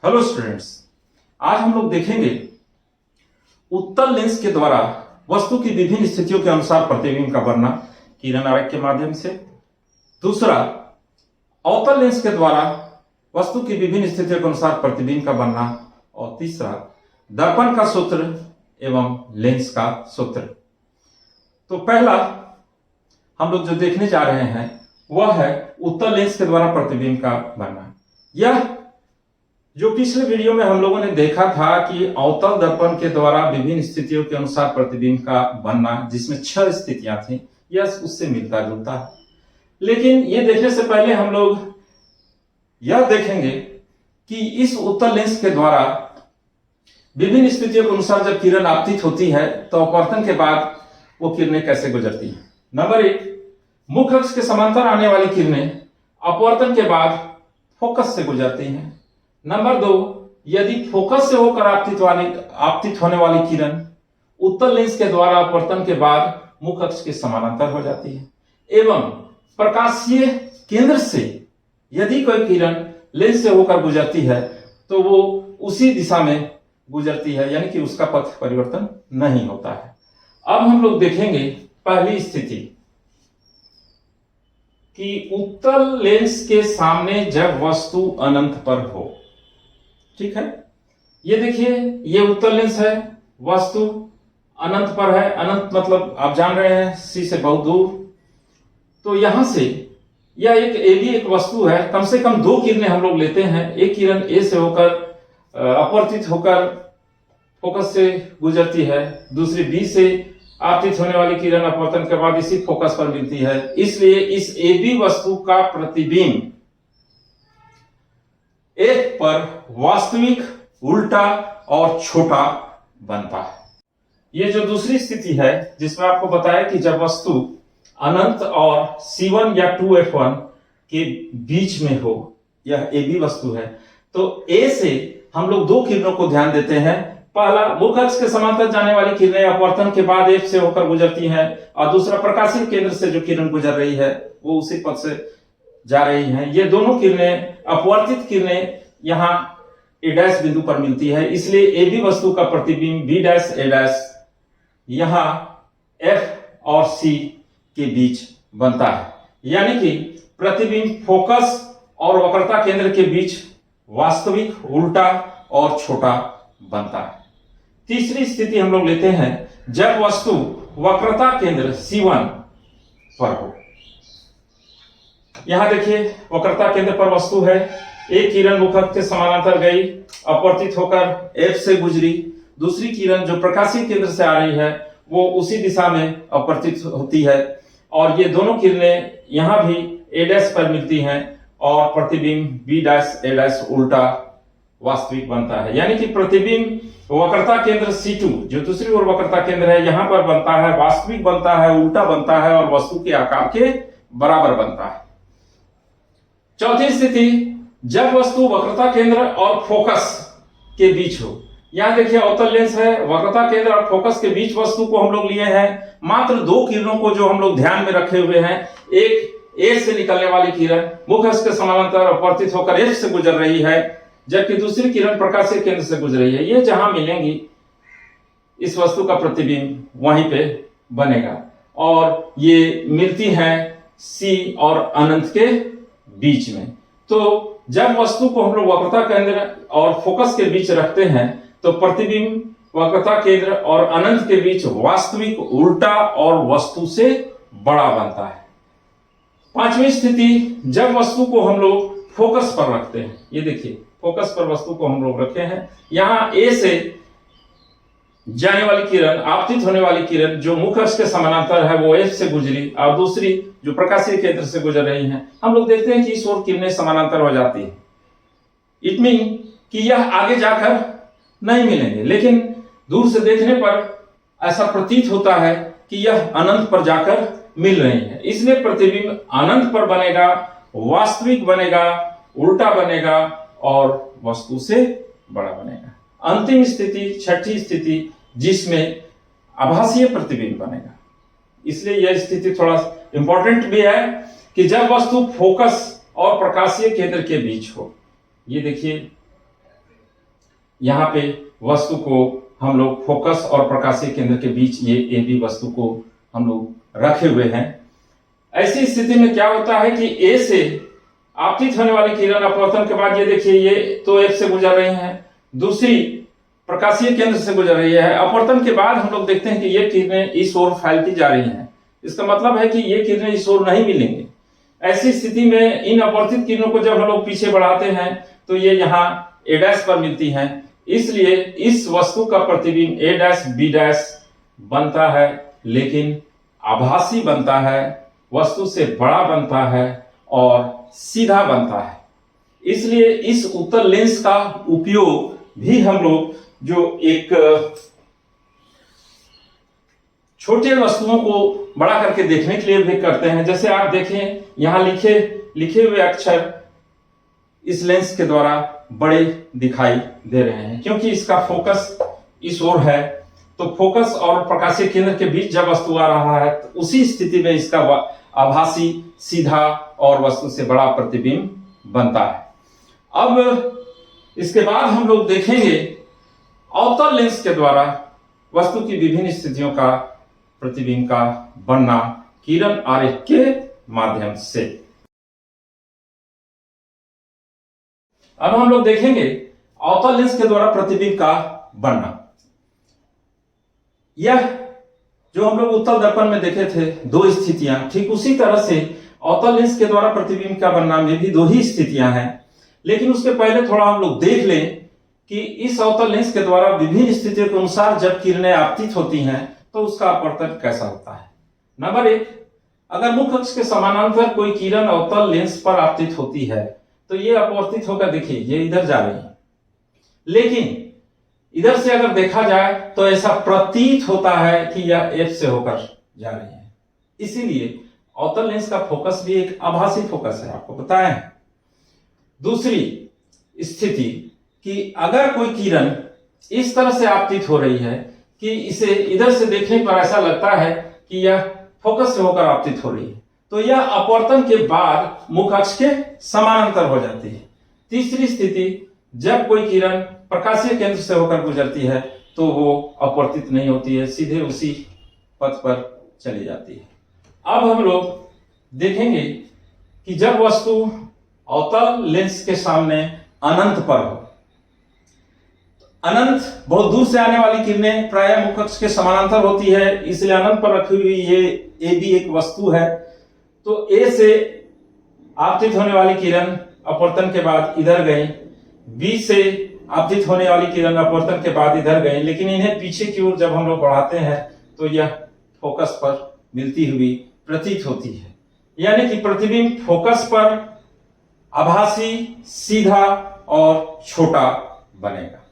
Hello students, आज हम लोग देखेंगे उत्तल लेंस के द्वारा वस्तु की विभिन्न स्थितियों के अनुसार प्रतिबिंब का वर्णन किरण आरेख के माध्यम से। दूसरा, अवतल लेंस के द्वारा वस्तु की विभिन्न स्थितियों के अनुसार प्रतिबिंब का वर्णन। और तीसरा, दर्पण का सूत्र एवं लेंस का सूत्र। तो पहला हम लोग जो देखने जा रहे हैं वह है उत्तल लेंस के द्वारा प्रतिबिंब का वर्णन। यह जो पिछले वीडियो में हम लोगों ने देखा था कि अवतल दर्पण के द्वारा विभिन्न स्थितियों के अनुसार प्रतिबिंब का बनना, जिसमें 6 स्थितियां थी, यह उससे मिलता जुलता है। लेकिन यह देखने से पहले हम लोग यह देखेंगे कि इस उत्तल लेंस के द्वारा विभिन्न स्थितियों के अनुसार जब किरण आपतित होती है तो अपवर्तन के बाद वो किरणें कैसे गुजरती हैं। नंबर 1, मुख्य अक्ष के समांतर आने वाली किरणें अपवर्तन के बाद फोकस से गुजरती हैं। नंबर 2, यदि फोकस से होकर आपतित होने वाली किरण उत्तल लेंस के द्वारा अपवर्तन के बाद मुख्य अक्ष के समानांतर हो जाती है। एवं प्रकाशीय केंद्र से यदि कोई किरण लेंस से होकर गुजरती है तो वो उसी दिशा में गुजरती है, यानी कि उसका पथ परिवर्तन नहीं होता है। अब हम लोग देखेंगे पहली स्थिति कि उत्तल लेंस के सामने जब वस्तु अनंत पर हो। ठीक है, ये देखिए, ये उत्तल लेंस है, वस्तु अनंत पर है। अनंत मतलब आप जान रहे हैं सी से बहुत दूर। तो यहां से यह एक वस्तु है। कम से कम 2 किरणें हम लोग लेते हैं। एक किरण ए से होकर अपवर्तित होकर फोकस से गुजरती है, दूसरी बी से आपतित होने वाली किरण अपवर्तन के बाद इसी फोकस पर मिलती है। इसलिए इस ए बी वस्तु का प्रतिबिंब एक पर वास्तविक, उल्टा और छोटा बनता है। ये जो दूसरी स्थिति है जिसमें आपको बताया कि जब वस्तु अनंत और C1 या 2F1 के बीच में हो, यह ए बी वस्तु है, तो ए से हम लोग 2 किरणों को ध्यान देते हैं। पहला, मुख्य अक्ष के समांतर जाने वाली किरणें अपवर्तन के बाद F से होकर गुजरती हैं, और दूसरा, प्रकाशीय केंद्र से जो किरण गुजर रही है वो उसी पथ से जा रही हैं। ये दोनों किरणें, अपवर्तित किरणें, यहां A' बिंदु पर मिलती है। इसलिए ए बी वस्तु का प्रतिबिंब B' A' यहां F और C के बीच बनता है, यानी कि प्रतिबिंब फोकस और वक्रता केंद्र के बीच वास्तविक, उल्टा और छोटा बनता है। तीसरी स्थिति हम लोग लेते हैं जब वस्तु वक्रता केंद्र C1 पर हो। यहां देखिए, वक्रता केंद्र पर वस्तु है। एक किरण मुख्य अक्ष के समानांतर गई, अपवर्तित होकर F से गुजरी। दूसरी किरण जो प्रकाशीय केंद्र से आ रही है वो उसी दिशा में अपवर्तित होती है, और ये दोनों किरणें यहां भी A' पर मिलती हैं, और प्रतिबिंब B' उल्टा वास्तविक बनता है। यानी कि प्रतिबिंब वक्रता केंद्र C2 जो दूसरी ओर वक्रता केंद्र है यहां पर बनता है, वास्तविक बनता है, उल्टा बनता है, और वस्तु के आकार के बराबर बनता है। चौथी स्थिति, जब वस्तु वक्रता केंद्र और फोकस के बीच हो। यहां देखिए, अवतल लेंस है, वक्रता केंद्र और फोकस के बीच वस्तु को हम लोग लिए हैं। मात्र 2 किरणों को जो हम लोग ध्यान में रखे हुए हैं, एक ए से निकलने वाली किरण मुख्य अक्ष के समानांतर अपवर्तित होकर F से गुजर रही है, जबकि दूसरी किरण प्रकाशीय केंद्र से गुजर रही है। ये जहां मिलेंगी इस वस्तु का प्रतिबिंब वहीं पे बनेगा, और ये मिलती हैं C और अनंत के बीच में। तो जब वस्तु को हम लोग वक्रता केंद्र और फोकस के बीच रखते हैं तो प्रतिबिंब वक्रता केंद्र और अनंत के बीच वास्तविक, उल्टा और वस्तु से बड़ा बनता है। पांचवी स्थिति, जब वस्तु को हम लोग फोकस पर रखते हैं। ये देखिए, फोकस पर वस्तु को हम लोग रखे हैं। यहां ए से जाने वाली किरण, आपतित होने वाली किरण जो मुख्य अक्ष के समानांतर है वो F से गुजरी, और दूसरी जो प्रकाशीय केंद्र से गुजर रही हैं। हम लोग देखते हैं कि इस ओर किरणें समानांतर हो जाती है। इट मीन कि यह आगे जाकर नहीं मिलेंगे, लेकिन दूर से देखने पर ऐसा प्रतीत होता है कि यह अनंत पर जाकर मिल रही है। इसलिए प्रतिबिंब अनंत पर बनेगा, वास्तविक बनेगा, उल्टा बनेगा और वस्तु से बड़ा बनेगा। अंतिम स्थिति, छठी स्थिति, जिसमें आभासीय प्रतिबिंब बनेगा। इसलिए यह स्थिति थोड़ा इंपॉर्टेंट भी है कि जब वस्तु फोकस और प्रकाशीय केंद्र के बीच हो। ये देखिए, यहाँ पे वस्तु को हम लोग फोकस और प्रकाशीय केंद्र के बीच ये ए बी वस्तु को हम लोग रखे हुए हैं। ऐसी स्थिति में क्या होता है कि ए से आपतित होने वाली किरण अपवर्तन के बाद ये देखिए ये तो एफ से गुजर रही है, दूसरी प्रकाशीय केंद्र से गुजर रही है। अपवर्तन के बाद हम लोग देखते हैं कि ये किरणें इस ओर फैलती जा रही हैं। इसका मतलब है कि ये किरणें इस ओर नहीं मिलेंगे। ऐसी स्थिति में इन अपवर्तित किरणों को जब हम लोग पीछे बढ़ाते हैं तो ये यहाँ ए डैश पर मिलती हैं। इसलिए इस वस्तु का प्रतिबिंब ए डैश बी डैश बनता है, लेकिन आभासी बनता है, वस्तु से बड़ा बनता है और सीधा बनता है। इसलिए इस उत्तल लेंस का उपयोग भी हम लोग जो एक छोटे वस्तुओं को बड़ा करके देखने के लिए भी करते हैं। जैसे आप देखें यहां लिखे हुए अक्षर इस लेंस के द्वारा बड़े दिखाई दे रहे हैं, क्योंकि इसका फोकस इस ओर है। तो फोकस और प्रकाशीय केंद्र के बीच जब वस्तु आ रहा है तो उसी स्थिति में इसका आभासी सीधा और वस्तु से बड़ा प्रतिबिंब बनता है। अब इसके बाद हम लोग देखेंगे अवतल लेंस के द्वारा वस्तु की विभिन्न स्थितियों का प्रतिबिंब का बनना किरण आरेख के माध्यम से। अब हम लोग देखेंगे अवतल लेंस के द्वारा प्रतिबिंब का बनना। यह जो हम लोग उत्तल दर्पण में देखे थे दो स्थितियां, ठीक उसी तरह से अवतल लेंस के द्वारा प्रतिबिंब का बनना में भी दो ही स्थितियां हैं। लेकिन उसके पहले थोड़ा हम लोग देख लें कि इस अवतल लेंस के द्वारा विभिन्न स्थितियों के अनुसार जब किरणें आपतित होती हैं तो उसका अपवर्तन कैसा होता है। नंबर एक, अगर मुख्य अक्ष के समानांतर कोई किरण अवतल लेंस पर आपतित होती है तो ये अपवर्तित होकर देखिए ये इधर जा रही है, लेकिन इधर से अगर देखा जाए तो ऐसा प्रतीत होता है कि यह एफ से होकर जा रही है। इसीलिए अवतल लेंस का फोकस भी एक आभासी फोकस है, आपको बताया है। दूसरी स्थिति कि अगर कोई किरण इस तरह से आपतित हो रही है कि इसे इधर से देखने पर ऐसा लगता है कि यह फोकस से होकर आपतित हो रही है, तो यह अपवर्तन के बाद मुख्य अक्ष के समानांतर हो जाती है। तीसरी स्थिति, जब कोई किरण प्रकाशीय केंद्र से होकर गुजरती है तो वो अपवर्तित नहीं होती है, सीधे उसी पथ पर चली जाती है। अब हम लोग देखेंगे कि जब वस्तु अवतल लेंस के सामने अनंत पर हो, अनंत बहुत दूर से आने वाली किरणें प्रायः मुख्य अक्ष के समानांतर होती है, इसलिए अनंत पर रखी हुई ये ए बी एक वस्तु है। तो ए से आपतित होने वाली किरण अपवर्तन के बाद इधर गई, बी से आपतित होने वाली किरण अपवर्तन के बाद इधर गई, लेकिन इन्हें पीछे की ओर जब हम लोग बढ़ाते हैं तो यह फोकस पर मिलती हुई प्रतीत होती है। यानी कि प्रतिबिंब फोकस पर आभासी, सीधा और छोटा बनेगा।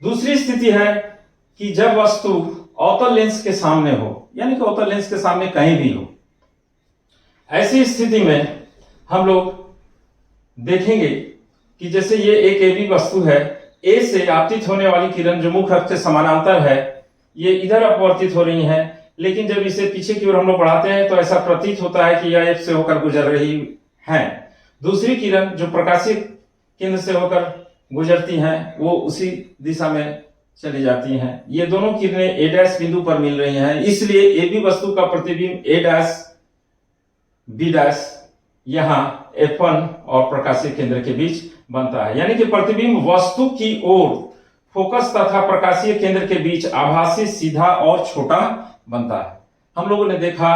दूसरी स्थिति है कि जब वस्तु अवतल लेंस के सामने हो, यानी कि अवतल लेंस के सामने कहीं भी हो। ऐसी स्थिति में हम लोग देखेंगे कि जैसे ये एक ए बी वस्तु है, ए से आपतित होने वाली किरण जो मुख्य अक्ष से समानांतर है ये इधर अपवर्तित हो रही है, लेकिन जब इसे पीछे की ओर हम लोग बढ़ाते हैं तो ऐसा प्रतीत होता है कि यह एफ से होकर गुजर रही है। दूसरी किरण जो प्रकाशीय केंद्र से होकर गुजरती हैं वो उसी दिशा में चली जाती हैं। ये दोनों किरणें ए डैश बिंदु पर मिल रही हैं, इसलिए ए बी वस्तु का प्रतिबिंब ए डैश बी डैश यहाँ F1 और प्रकाशीय केंद्र के बीच बनता है। यानी कि प्रतिबिंब वस्तु की ओर फोकस तथा प्रकाशीय केंद्र के बीच आभासी, सीधा और छोटा बनता है। हम लोगों ने देखा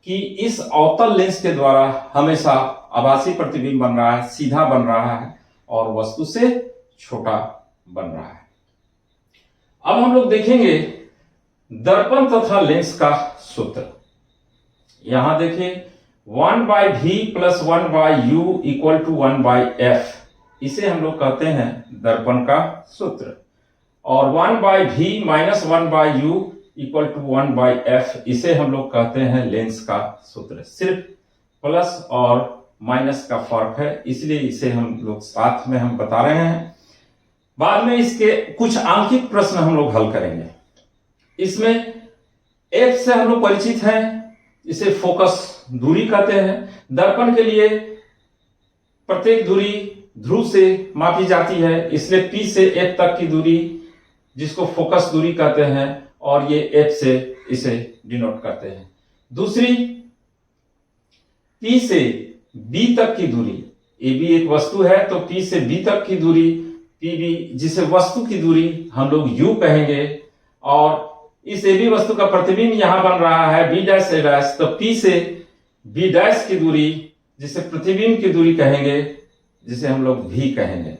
कि इस अवतल लेंस के द्वारा हमेशा आभासी प्रतिबिंब बन रहा है, सीधा बन रहा है और वस्तु से छोटा बन रहा है। अब हम लोग देखेंगे दर्पण तथा लेंस का सूत्र। यहां देखें 1/v + 1/u = 1/f, इसे हम लोग कहते हैं दर्पण का सूत्र। और 1/v - 1/u = 1/f, इसे हम लोग कहते हैं लेंस का सूत्र। सिर्फ प्लस और माइनस का फर्क है, इसलिए इसे हम लोग साथ में हम बता रहे हैं। बाद में इसके कुछ आंकिक प्रश्न हम लोग हल करेंगे। इसमें f से हम लोग परिचित हैं, इसे फोकस दूरी कहते हैं। दर्पण के लिए प्रत्येक दूरी ध्रुव से मापी जाती है, इसलिए P से F तक की दूरी जिसको फोकस दूरी कहते हैं, और ये F से इसे डिनोट करते हैं। दूसरी, P से B तक की दूरी, AB एक वस्तु है तो P से B तक की दूरी PB, जिसे वस्तु की दूरी हम लोग U कहेंगे, और इस AB वस्तु का प्रतिबिंब यहां बन रहा है B डैश A डैश, तो P से B डैश की दूरी जिसे प्रतिबिंब की दूरी कहेंगे, जिसे हम लोग V कहेंगे।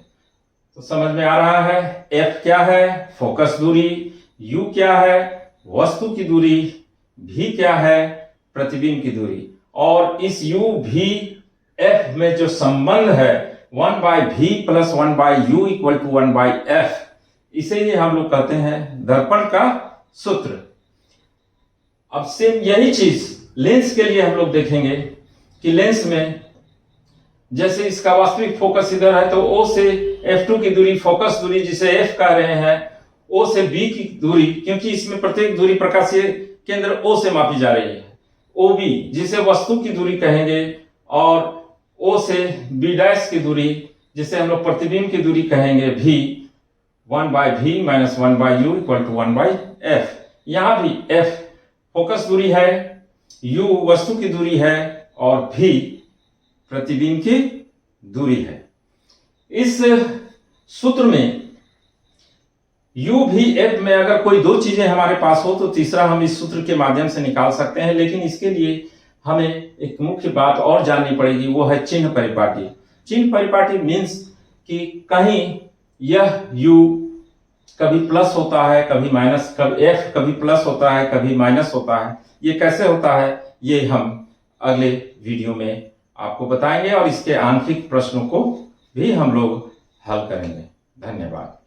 तो समझ में आ रहा है, F क्या है, फोकस दूरी, U क्या है, वस्तु की दूरी, V क्या है, प्रतिबिंब की दूरी, और इस U V F में जो संबंध है 1/V plus 1/U equal to 1/F, इसे ही हम लोग कहते हैं दर्पण का सूत्र। अब सेम यही चीज लेंस के लिए हम लोग देखेंगे कि लेंस में जैसे इसका वास्तविक फोकस इधर है तो O से F2 की दूरी, फोकस दूरी जिसे F कह रहे हैं, O से B की दूरी, क्योंकि इसमें प्रत्येक दूरी प्रकाशीय केंद्र O से मापी जा रही है, OB जिसे वस्तु की दूरी कहेंगे, और O से B डैश की दूरी जिसे हम लोग प्रतिबिंब की दूरी कहेंगे V, 1/V minus 1/U equal to 1/F। यहां भी F फोकस दूरी है, U वस्तु की दूरी है, और V प्रतिबिंब की दूरी है। इस सूत्र में U V F में अगर कोई दो चीजें हमारे पास हो तो तीसरा हम इस सूत्र के माध्यम से निकाल सकते हैं, लेकिन इसके लिए हमें एक मुख्य बात और जाननी पड़ेगी, वो है चिन्ह परिपाटी। चिन्ह परिपाटी मीन्स कि कहीं यह U कभी प्लस होता है, कभी माइनस, कभी F कभी प्लस होता है, कभी माइनस होता है। ये कैसे होता है, ये हम अगले वीडियो में आपको बताएंगे, और इसके आंशिक प्रश्नों को भी हम लोग हल करेंगे। धन्यवाद।